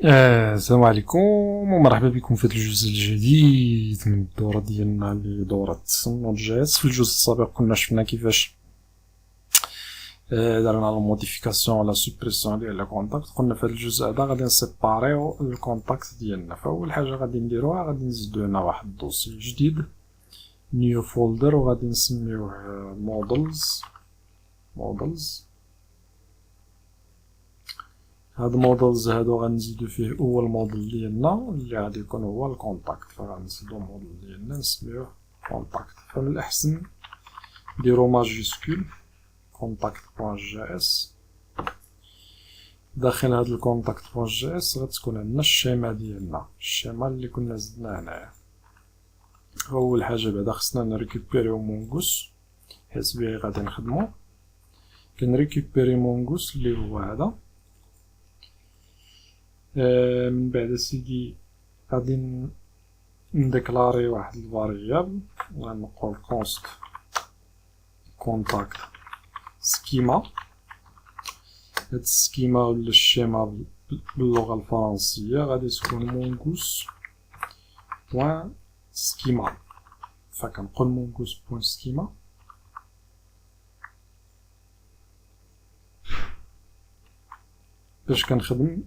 السلام عليكم ومرحبا بكم في هذا الجزء الجديد من الدورة ديالنا اللي دورة نود جي اس. في الجزء السابق كنا شفنا كيفاش درنا لا موديفيكاسيون ولا سوبريسيون ديال لي كونتاكت. قلنا في هذا الجزء هذا غادي نسيباريو الكونتاكت ديالنا. فاول حاجة غادي نديروها غادي نزيدو هنا واحد الدوسي جديد نيو فولدر وغادي نسميوه مودلز. هاد المودلز هادو غنزيدو فيه اول موديل ديالنا اللي غادي يكون هو الكونتاكت، فغنزيدو موديل ديالنا نسميوه كونتاكت. فمن الاحسن نديرو ماجيسكول كونتاكت بوان جي اس. داخل هاد الكونتاكت بوان جي اس غتكون عندنا الشيما ديالنا، الشيما اللي كنا زدناه هنايا. اول حاجه بعدا خصنا نريكوبيريو مونغوس حيت بيه غادي نخدمو. كنريكوبيري مونغوس اللي هو هذا. من بعد سيدي غادي نديكلاري واحد الفاريابل غنقول كونست كونتاكت سكيما. هاد السكيما ولا الشيما باللغة الفرنسية غادي تكون مونغوس بوان سكيما. فكنقول مونغوس بوان سكيما باش كنخدم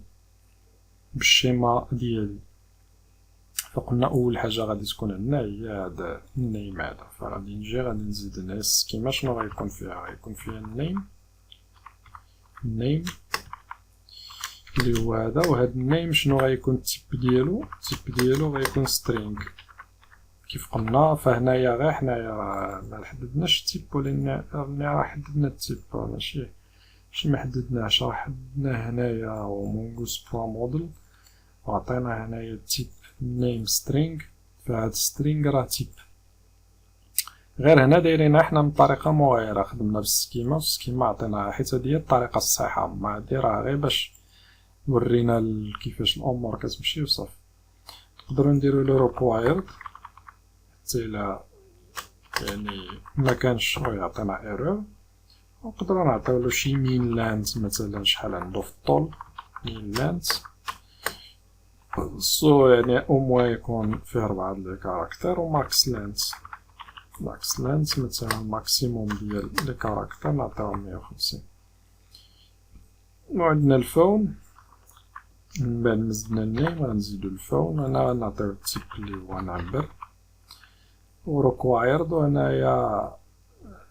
بالشيما ديالي. فقلنا اول حاجه غادي تكون عندنا هي هذا النيم هذا. فغادي نجي غادي نزيد هنا السكيما. شنو غيكون فيها؟ غيكون فيها النيم اللي هو هذا. وهذا النيم شنو غيكون التيب ديالو غيكون سترينغ كيف قلنا. فهنايا غير حنايا ما حددناش التيب، ولكن راه حددنا التيب ماشي ما حددناش. راه حددناه هنايا هو مونغوس بوان موديل وعطينا هنايا التيب نيم سترينغ. فهاد سترينغ راه تيب. غير هنا دايرينها حنا بطريقه مغايره. خدمنا بالسكيما والسكيما عطيناها حيت هادي هي الطريقه الصحيحه. ما هادي راه غير باش ورينا كيفاش الامور كتمشي وصافي. نقدروا نديرو لو ريكوايرد حتى الا يعني ما كانش يعطينا ايرور. نقدروا نعطيولو شي مين لاند مثلا شحال عنده في الطول مين لاند يعني او موان يكون فيه 4 لي كاركتر. وماكس لينث مثلا الماكسيموم ديال لي كاركتر نعطيوهم 150. وعندنا الفون. من بعد مزدنا النيم غنزيدو الفون. هنا غنعطيو التيب اللي هو نعبر وريكوايرد. وهنايا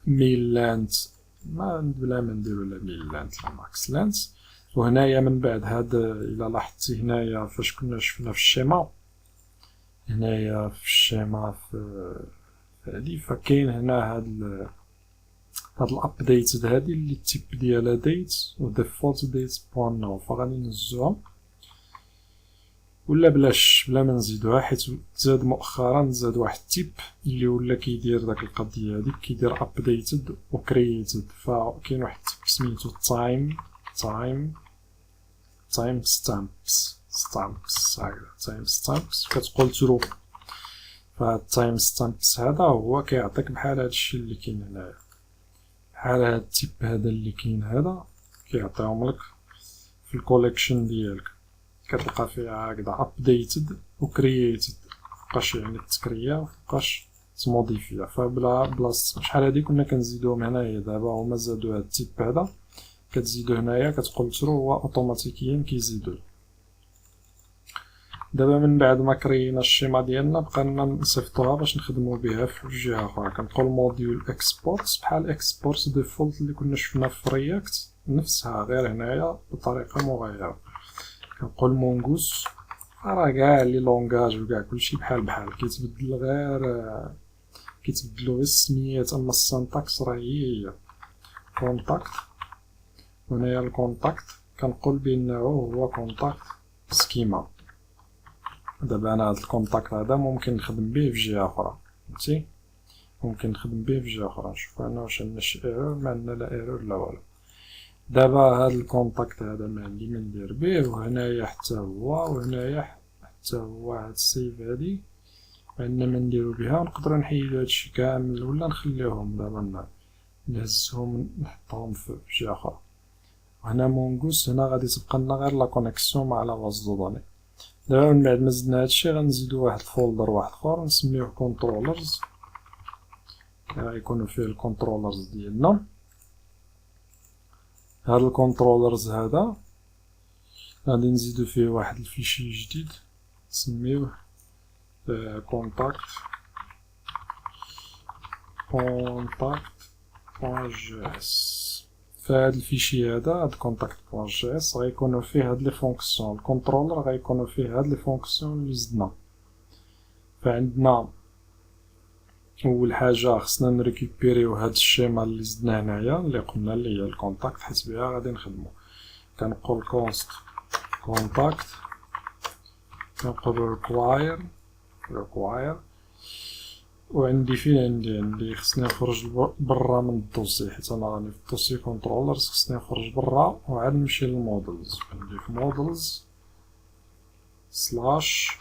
ميل لينث بلا ما نديرو لا ميل لينث لا ماكس لينث. وهنايا من بعد هاد الى لاحظتي هنايا فاش كنا شفنا في الشيما هنايا في الشيما في هادي فكاين هنا هاد الابديت هادي اللي التيب ديالها ديت وديفولت ديت بوان نو. فغادي نهزوها ولا بلا ما نزيدوها حيت زاد مؤخرا زاد واحد التيب اللي ولا كيدير داك القضيه هادي كيدير ابديتد وكرييتد. فكاين واحد التيب سميتو تايم ستامبس هكذا تايم ستامبس كتقول ترو. فهاد التايم ستامبس هذا هو كيعطيك بحال هادشي اللي كاين هنايا، بحال هاد التيب هذا اللي كاين هذا كيعطيهم لك في الكوليكشن ديالك. كتلقى فيها هكذا ابديتد وكرييتد. مبقاش يعني تكريا ومبقاش تموديفيا. فبلا بلاص شحال هادي كنا كنزيدوهم هنايا دابا هما زادو هاد التيب هذا كتزيدو هنايا كتقول ترو هو اوتوماتيكيا كيزيدو. دابا من بعد ما كرينا الشيما ديالنا بقينا نصيفطوها باش نخدمو بها في جهه اخرى. كنقول موديول اكسبورت بحال اكسبورت ديفولت اللي كنا شفنا في رياكت نفسها غير هنايا بطريقه مغايره. كنقول مونغوس راه كاع لي لونغاج وكاع كلشي بحال كيتبدل غير كيتبدلو غير السميات اما السنتاكس راه هي كونتاكت. وهنايا الكونتاكت كنقول بانه هو كونتاكت سكيما. دابا انا هاد الكونتاكت هذا ممكن نخدم به في جهه اخرى فهمتي. ممكن نخدم به في جهه اخرى. نشوف انا واش عندنا شي ايرور. ما عندنا لا ايرور لا والو. دابا هاد الكونتاكت هذا ما عندي ما ندير به. وهنايا حتى هو وهنايا حتى هو هاد السيف هادي ما عندنا ما نديرو بها. نقدروا نحيدو هادشي كامل ولا نخليوهم. دابا نهزهم نحطهم في جهه اخرى. وهنا مونغوس. هنا غادي تبقى لنا غير لا كونيكسيون مع لا باز دو دوني. دابا من بعد ما زدنا هادشي غنزيدو واحد الفولدر واحد اخر نسميوه كونترولرز، غيكونو فيه الكونترولرز ديالنا. هاد الكونترولرز هذا غادي نزيدو فيه واحد الفيشي جديد نسميوه كونتاكت .js. فهاد الفيشي هذا هاد contact.js غيكونو فيه هاد لي فونكسيون. الكونترولر غيكونو فيه هاد لي فونكسيون لي زدنا. فعندنا اول حاجه خصنا نريكوبيريو هاد الشيما اللي زدنا هنايا اللي قلنا اللي هي الكونتاكت، حيت بها غادي نخدمو. كنقول const contact، كنقول require، وعندي فين عندي خصني نخرج برا من الدوسي، حيت انا راني في الدوسي كونترولرز. خصني نخرج برا وعاد نمشي للمودلز. عندي في مودلز سلاش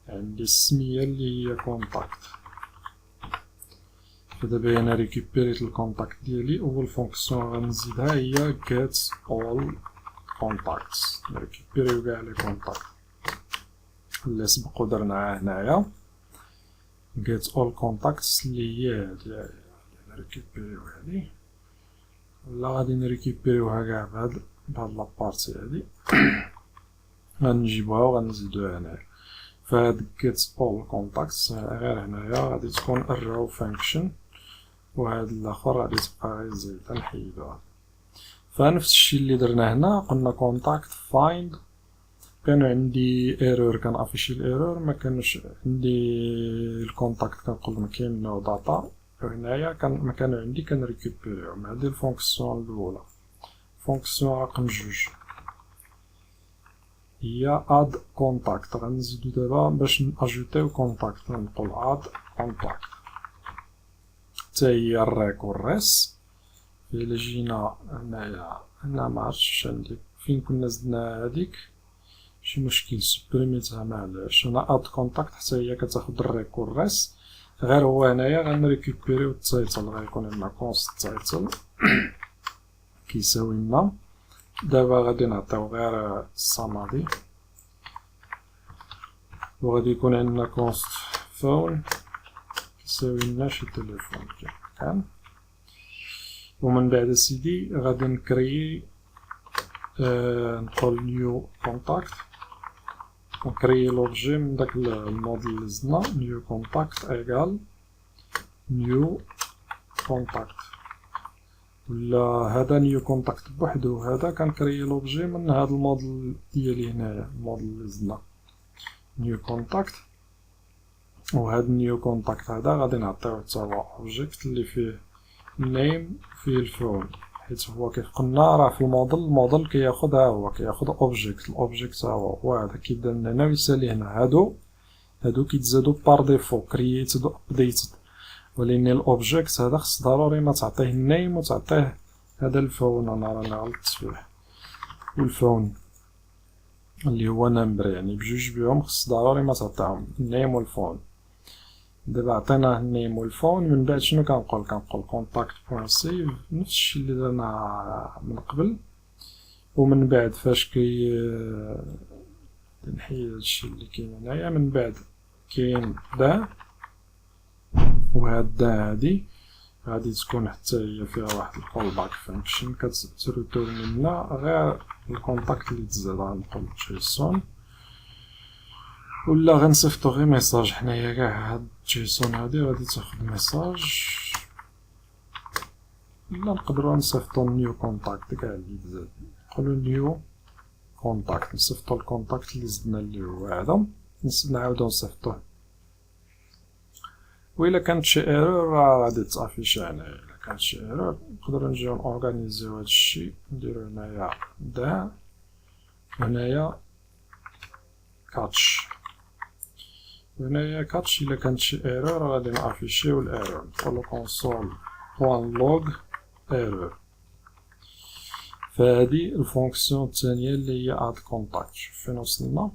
عندي السميه اللي هي كونتاكت. فدابا انا ريكوبيريت الكونتاكت ديالي. اول فونكسيون غنزيدها هي get all contacts، نريكوبيريو كاع لي كونتاكت اللي سبق ودرناها هنايا. get all contacts اللي هي هادي نريكوبيريو هادي، ولا غادي نريكوبيريوها كاع بهاد لابارتي هادي غنجيبوها وغنزيدوها هنايا. فهاد get all contacts غير هنايا غادي تكون arrow function، وهاد الاخر غادي تبقى غير زايدة نحيدوها. فنفس الشي اللي درنا هنا، قلنا contact find، كانوا عندي ايرور كنافيشي الايرور، ما كانش عندي الكونتاكت كنقول مكاين نو داتا. وهنايا ما كانوا عندي كنريكوبيريو مع هادي الفونكسيون الاولى. فونكسيون رقم 2 هي add contact. غنزيدو دابا باش ناجوتيو كونتاكت، نقول add contact حتى هي الريكوريس. الا جينا هنايا هنا معرفتش عندي فين كنا زدنا هاديك، شي مشكل سبريميتها معليش. هنا اد كونتاكت حتى هي كتاخد الريكوريس، غير هو هنايا غنريكوبيريو التايتل. غيكون عندنا كونست تايتل كيساوي لنا. دابا غادي نعطيو غير السامري، وغادي يكون عندنا كونست فون كيساوي لنا شي تليفون كان. ومن بعد سيدي غادي نكري نقول نيو كونتاكت، ونكري لوبجي من داك الموديل اللي زدنا. نيو كونتاكت ايكال نيو كونتاكت، ولا هذا نيو كونتاكت بوحدو. هذا كنكري لوبجي من هذا الموديل ديالي هنايا، الموديل اللي زدنا نيو كونتاكت. وهذا نيو كونتاكت هذا غادي نعطيوه حتى هو اوبجيكت اللي فيه نيم فيه الفون، حيت هو كيف قلنا راه في الموديل كياخد هو كياخد اوبجيكت. الاوبجيكت هو هذا كيبدا من هنا ويسالي هنا. هادو كيتزادو بار ديفو كرييتد و ابديتد، ولكن الاوبجيكت هذا خص ضروري ما تعطيه النيم وتعطيه هذا الفون. انا راني غلطت فيه، والفون اللي هو نمبر، يعني بجوج بيهم خص ضروري ما تعطيهم النيم والفون. دابا عطيناه النيم والفون، من بعد شنو كنقول كونتاكت بوين سيف، نفس الشي اللي درنا من قبل. ومن بعد فاش نحيد هادشي اللي كاين هنايا، من بعد كاين دا، وهاد دا هادي غادي تكون حتى هي فيها واحد الكول باك فانكشن كتريتورني لنا غير الكونتاكت اللي تزاد. غنقول جيسون، ولا غنصيفطو غير ميساج حنايا كاع. هاد جيسون هادي غادي تاخد ميساج، ولا نقدرو نصيفطو نيو كونتاكت كاع اللي تزاد. نقولو نيو كونتاكت، نصيفطو الكونتاكت اللي زدنا اللي هو هذا، نعاودو نصيفطوه. وإلا كانت شي ايرور راه غادي تافيشي هنايا. إلا كانت شي ايرور نقدرو نجيو نورغانيزيو هادشي، نديرو هنايا دا، هنايا كاتش، هنايا كاتش. إلا كانت شي ايرور غادي نافيشيو الايرور، نقولو كونسول بوان لوغ ايرور. فهادي الفونكسيون الثانية اللي هي اد كونتاكت. فين وصلنا؟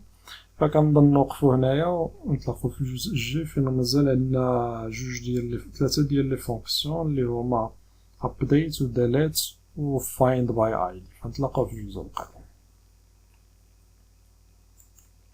فكنظن نوقفو هنايا ونطلقو في الجزء الجاي، فين مازال عندنا ثلاثة ديال لي فونكسيون اللي هما ابديت و ديليت و find by id. غنتلاقاو في الجزء القادم.